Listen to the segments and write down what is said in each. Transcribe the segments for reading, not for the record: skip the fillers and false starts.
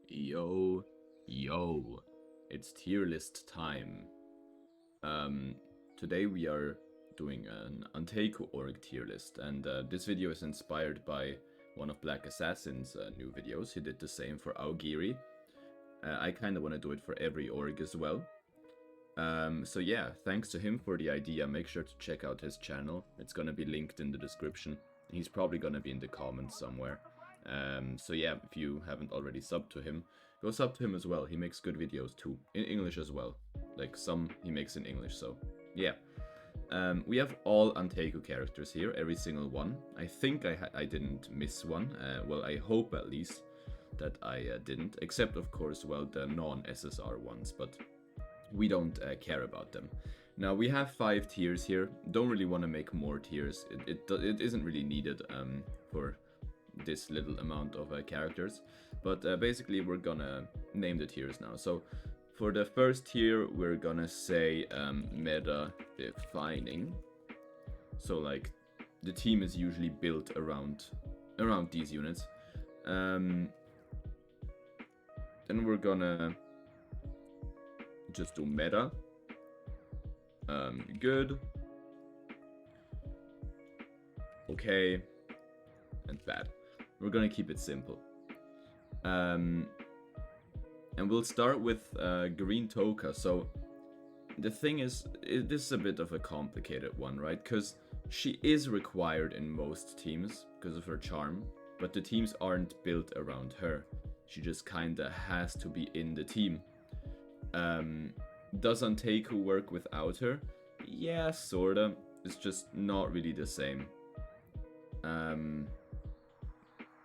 Yo, yo, it's tier list time. Today we are doing an ANTEIKU org tier list, and this video is inspired by one of Black Assassin's new videos. He did the same for Aogiri. I kind of want to do it for every org as well. So yeah, thanks to him for the idea. Make sure to check out his channel. It's gonna be linked in the description. He's probably gonna be in the comments somewhere. So yeah, if you haven't already subbed to him, go sub to him as well. He makes good videos too, in English as well. Like some he makes in English, so yeah. We have all ANTEIKU characters here, every single one. I think I didn't miss one. Well, I hope at least that I didn't, except of course, well, the non-SSR ones, but we don't care about them. Now, we have 5 tiers here. Don't really want to make more tiers. It isn't really needed for this little amount of characters. But basically, we're gonna name the tiers now. So, for the first tier, we're gonna say meta defining. So, like, the team is usually built around these units. Then we're gonna just do meta. Good. Okay. And bad. We're gonna keep it simple. And we'll start with Green Toka. So the thing is, this is a bit of a complicated one, right? Because she is required in most teams because of her charm, but the teams aren't built around her. She just kinda has to be in the team. Does ANTEIKU work without her? Yeah, sorta. It's just not really the same.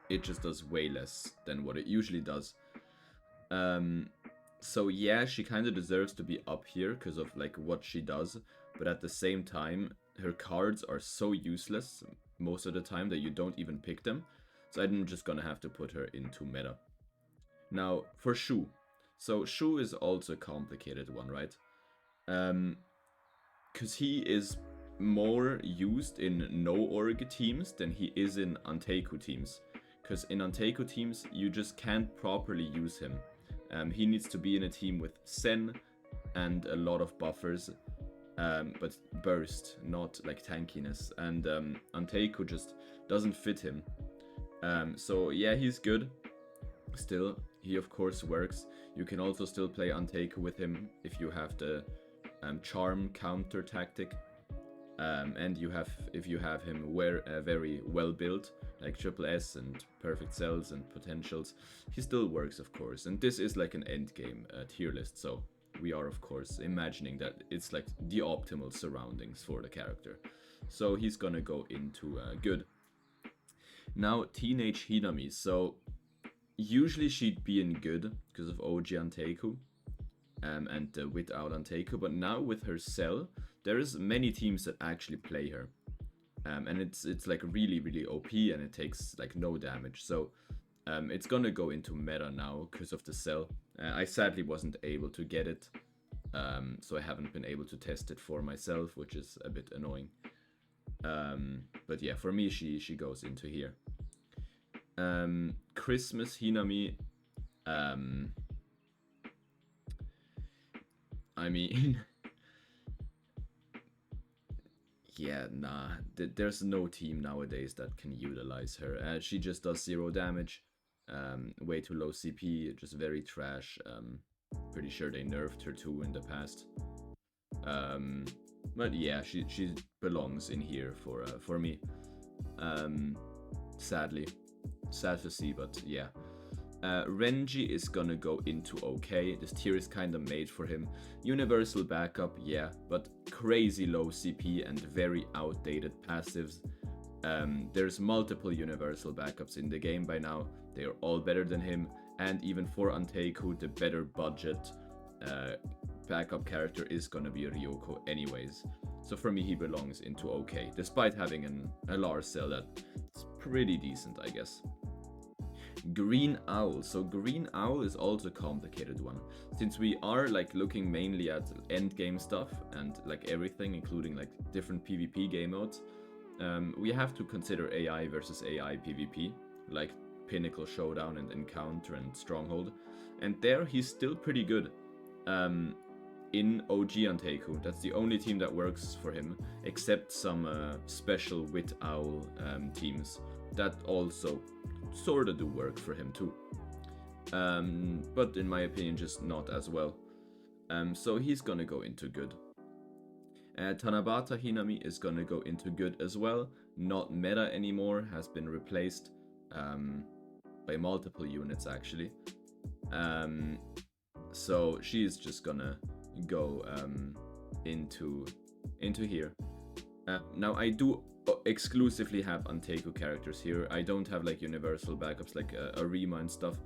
It just does way less than what it usually does. So yeah, she kind of deserves to be up here because of like what she does, but at the same time, her cards are so useless most of the time that you don't even pick them. So I'm just gonna have to put her into meta. Now for Shu. So Shu is also a complicated one, right? Because he is more used in no-org teams than he is in ANTEIKU teams. Because in ANTEIKU teams, you just can't properly use him. He needs to be in a team with Sen and a lot of buffers, but burst, not like tankiness. And ANTEIKU just doesn't fit him. So yeah, he's good. Still, he of course works. You can also still play ANTEIKU with him if you have the charm counter tactic. And if you have him very well built, like triple S and perfect cells and potentials, he still works, of course. And this is like an endgame tier list, so we are of course imagining that it's like the optimal surroundings for the character. So he's gonna go into good. Now Teenage Hinami. So usually she'd be in good because of OG ANTEIKU and the Wit Owl and ANTEIKU, but now with her cell, there's many teams that actually play her. And it's like really OP and it takes like no damage. So it's gonna go into meta now because of the cell. I sadly wasn't able to get it, so I haven't been able to test it for myself, which is a bit annoying. But yeah, for me she goes into here. Christmas Hinami. I mean, yeah, nah. There's no team nowadays that can utilize her. She just does 0 damage. Way too low CP, just very trash. Pretty sure they nerfed her too in the past. But yeah, she belongs in here for me. Sadly. Sad to see, but yeah. Renji is gonna go into okay. This tier is kinda made for him. Universal backup, yeah, but crazy low CP and very outdated passives. There's multiple universal backups in the game by now. They are all better than him, and even for ANTEIKU, the better budget backup character is gonna be Riyoko anyways. So for me, he belongs into okay, despite having an LR cell that's pretty decent, I guess. Green Owl. So Green Owl is also a complicated one. Since we are like looking mainly at end game stuff and like everything, including like different PvP game modes, we have to consider AI versus AI PvP. Like Pinnacle Showdown and Encounter and Stronghold. And there he's still pretty good. In OG ANTEIKU, that's the only team that works for him, except some special Wit Owl teams that also sorta do work for him too. But in my opinion, just not as well. So he's gonna go into good. Tanabata Hinami is gonna go into good as well. Not meta anymore, has been replaced by multiple units actually. So she's just gonna go into here. Now I do exclusively have ANTEIKU characters here. I don't have like universal backups like Arima and stuff.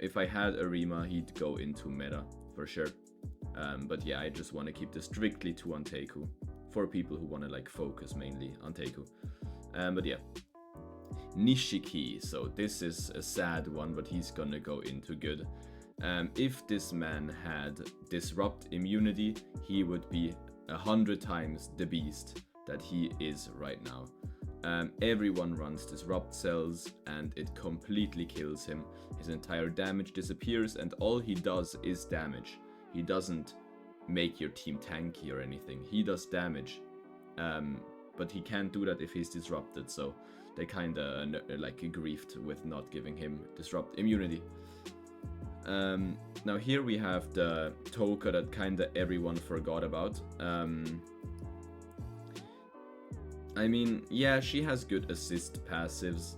If I had Arima, he'd go into meta for sure. But yeah, I just want to keep this strictly to ANTEIKU for people who want to like focus mainly on ANTEIKU. But yeah, Nishiki. So this is a sad one, but he's gonna go into good. If this man had disrupt immunity, he would be 100 times the beast that he is right now. Everyone runs disrupt cells and it completely kills him. His entire damage disappears and all he does is damage. He doesn't make your team tanky or anything. He does damage, but he can't do that if he's disrupted, so they kinda like griefed with not giving him disrupt immunity. Now here we have the Toka that kinda everyone forgot about. I mean, yeah, she has good assist passives,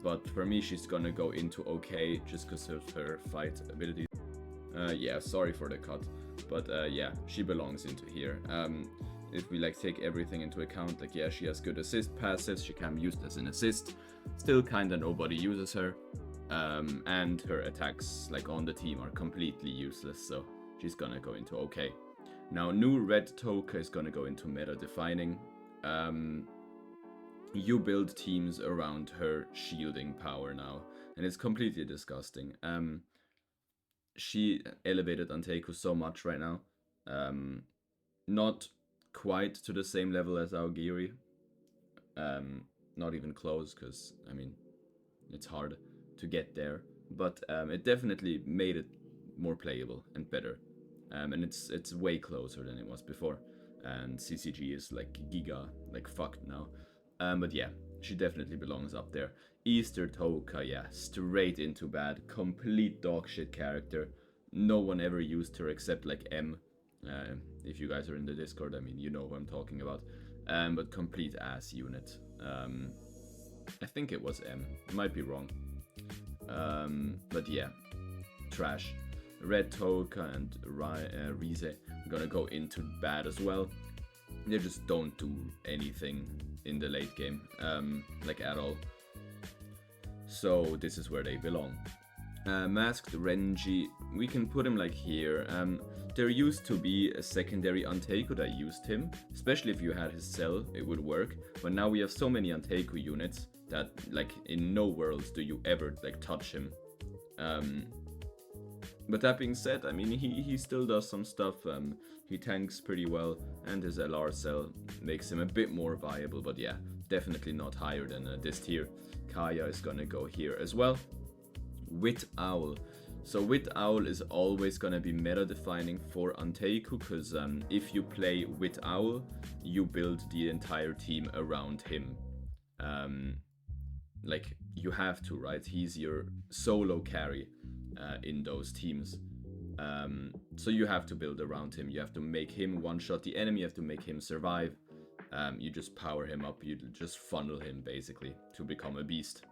but for me she's gonna go into okay just because of her fight ability. Yeah, sorry for the cut, but yeah, she belongs into here. If we like take everything into account, like yeah, she has good assist passives, she can be used as an assist, still kinda nobody uses her. And her attacks like on the team are completely useless, so she's gonna go into okay. Now new Red Toka is gonna go into meta defining. You build teams around her shielding power now, and it's completely disgusting. She elevated ANTEIKU so much right now. Not quite to the same level as Aogiri. Not even close, because I mean, it's hard to get there, but it definitely made it more playable and better, and it's way closer than it was before, and CCG is like giga like fucked now, but yeah, she definitely belongs up there. Easter Toka, yeah, straight into bad, complete dogshit character. No one ever used her except like M. If you guys are in the Discord, I mean, you know who I'm talking about. But complete ass unit. I think it was M, might be wrong. But yeah, trash. Red Toka and Rize are gonna go into bad as well. They just don't do anything in the late game, like at all. So this is where they belong. Masked Renji, we can put him like here. There used to be a secondary ANTEIKU that used him, especially if you had his cell, it would work. But now we have so many ANTEIKU units that like in no worlds do you ever like touch him. But that being said, I mean he still does some stuff. He tanks pretty well, and his LR cell makes him a bit more viable. But yeah, definitely not higher than this tier. Kaya is gonna go here as well. Wit Owl. So Wit Owl is always gonna be meta defining for ANTEIKU, because if you play Wit Owl, you build the entire team around him. Like you have to, right? He's your solo carry in those teams. So you have to build around him. You have to make him one-shot the enemy. You have to make him survive. You just power him up. You just funnel him basically to become a beast.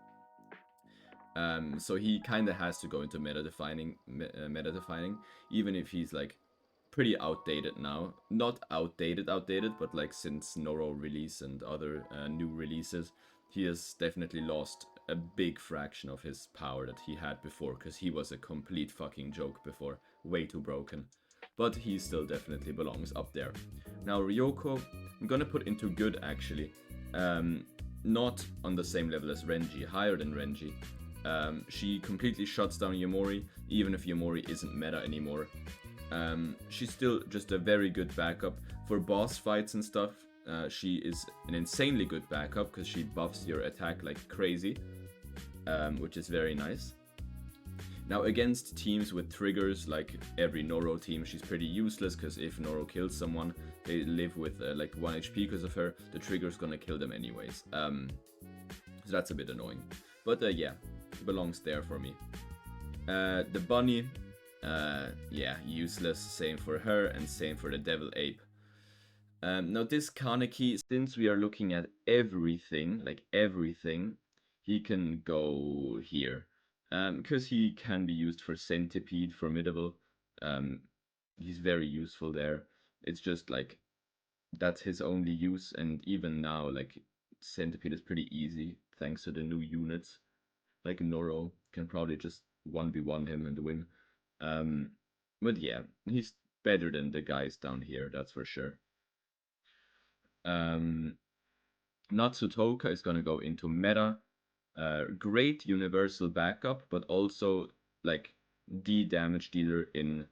So he kind of has to go into meta defining, even if he's like pretty outdated now. Not outdated, but like since Noro release and other new releases, he has definitely lost a big fraction of his power that he had before, because he was a complete fucking joke before, way too broken. But he still definitely belongs up there. Now Riyoko, I'm gonna put into good actually. Not on the same level as Renji, higher than Renji. She completely shuts down Yamori, even if Yamori isn't meta anymore. She's still just a very good backup for boss fights and stuff. She is an insanely good backup because she buffs your attack like crazy. which is very nice. Now against teams with triggers, like every Noro team, she's pretty useless, because if Noro kills someone, they live with like 1 HP because of her, the trigger's gonna kill them anyways. So that's a bit annoying. But yeah, belongs there for me. The bunny, yeah, useless, same for her, and same for the devil ape. Now this Kaneki, since we are looking at everything, like everything, he can go here. Because he can be used for Centipede, Formidable. Um, he's very useful there. It's just like, that's his only use, and even now, like, Centipede is pretty easy, thanks to the new units. Like Noro can probably just 1v1 him and win. Um, but yeah, he's better than the guys down here, that's for sure. Um, Natsutoka is going to go into meta. Great universal backup, but also like the damage dealer in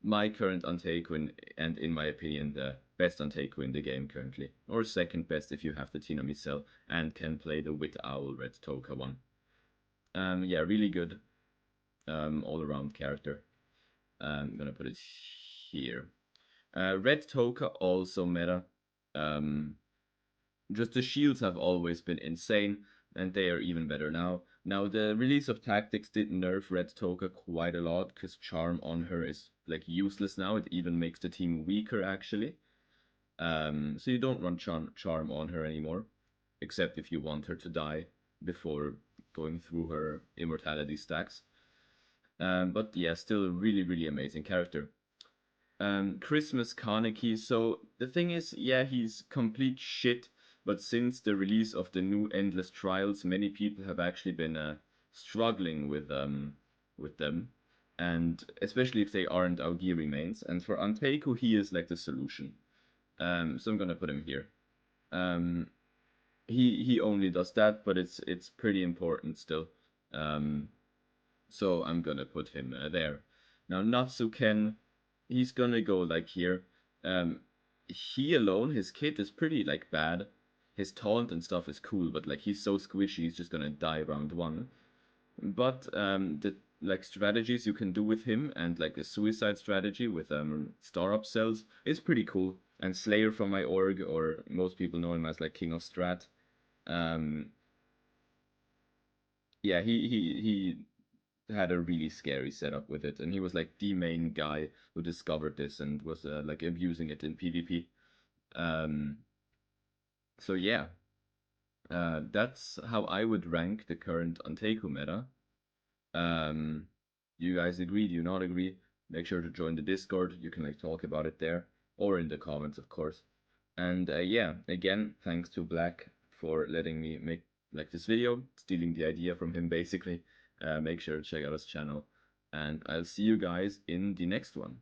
my current ANTEIKU, and in my opinion the best ANTEIKU in the game currently, or second best if you have the Tinami cell and can play the Wit Owl Red Toka one. Yeah, really good all around character. I'm gonna put it here. Red Toka also meta. Just the shields have always been insane, and they are even better now. Now, the release of Tactics did nerf Red Toka quite a lot, because Charm on her is like useless now. It even makes the team weaker, actually. So you don't run Charm on her anymore, except if you want her to die before going through her immortality stacks. But yeah, still a really, really amazing character. Christmas Kaneki. So the thing is, yeah, he's complete shit. But since the release of the new Endless Trials, many people have actually been struggling with them, and especially if they aren't Augiri mains. And for ANTEIKU, he is like the solution. So I'm gonna put him here. Um, he only does that, but it's pretty important still. Um, so I'm gonna put him there. Now Natsuken, he's gonna go like here. He alone, his kit is pretty like bad. His taunt and stuff is cool, but like he's so squishy, he's just gonna die round one. But the like strategies you can do with him, and like the suicide strategy with star up cells, is pretty cool. And Slayer from my org, or most people know him as like King of Strat. Um, yeah, he had a really scary setup with it, and he was like the main guy who discovered this and was like abusing it in PvP. Um, so yeah, that's how I would rank the current ANTEIKU meta. Um, you guys agree? Do you not agree? Make sure to join the Discord. You can like talk about it there, or in the comments, of course. And yeah, again, thanks to Black for letting me make like this video, stealing the idea from him basically. Make sure to check out his channel, and I'll see you guys in the next one.